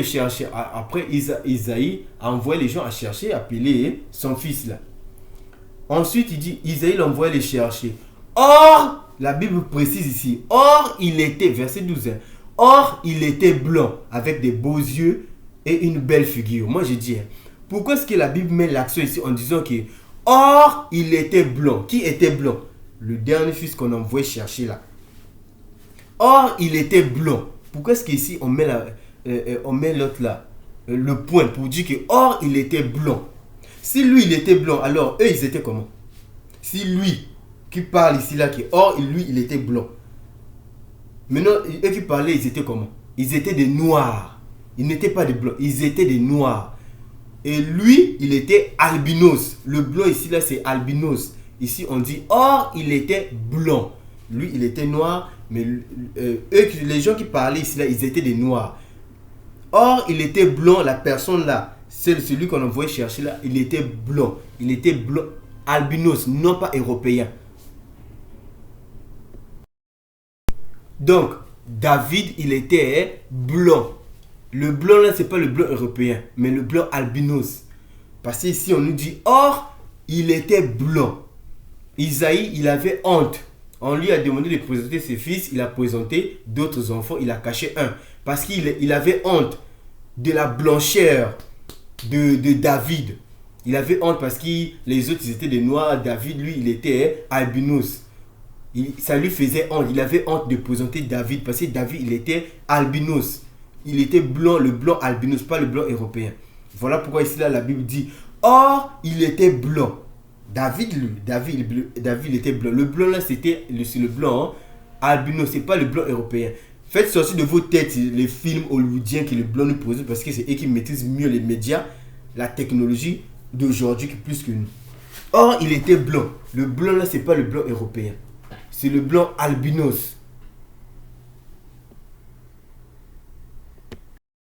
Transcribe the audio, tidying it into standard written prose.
chercher. Après, Isaïe a envoyé les gens à chercher, appeler son fils là. Ensuite, il dit, Isaïe l'envoie les chercher. Or, la Bible précise ici, or il était, verset 12, hein, or il était blanc, avec des beaux yeux et une belle figure. Moi, je dis, hein, pourquoi est-ce que la Bible met l'accent ici en disant que, or il était blanc. Qui était blanc? Le dernier fils qu'on envoie chercher là. Or, il était blanc. Pourquoi est-ce qu'ici on met l'autre là, le point pour dire que or il était blanc. Si lui il était blanc, alors eux ils étaient comment? Si lui qui parle ici là, que or lui il était blanc. Maintenant, eux qui parlaient, ils étaient comment? Ils étaient des noirs. Ils n'étaient pas des blancs, ils étaient des noirs. Et lui, il était albinos. Le blanc ici là, c'est albinos. Ici, on dit or il était blanc. Lui, il était noir, mais les gens qui parlaient ici là, ils étaient des noirs. Or, il était blanc, la personne là, celui qu'on envoyait chercher là, il était blanc. Il était blanc, albinos, non pas européen. Donc, David, il était blanc. Le blanc là, c'est pas le blanc européen, mais le blanc albinos. Parce qu'ici, on nous dit, or, il était blanc. Isaïe, il avait honte. On lui a demandé de présenter ses fils, il a présenté d'autres enfants, il a caché un. Parce qu'il avait honte de la blancheur de David. Il avait honte parce que les autres, ils étaient des noirs. David, lui, il était albinos. Ça lui faisait honte. Il avait honte de présenter David parce que David, il était albinos. Il était blanc, le blanc albinos, pas le blanc européen. Voilà pourquoi ici, là, la Bible dit, or, il était blanc. David était blanc. Le blanc là, c'est le blanc albinos, c'est pas le blanc européen. Faites sortir de vos têtes les films hollywoodiens que le blanc nous produisent parce que c'est eux qui maîtrisent mieux les médias, la technologie d'aujourd'hui plus que nous. Or, il était blanc. Le blanc là, c'est pas le blanc européen. C'est le blanc albinos.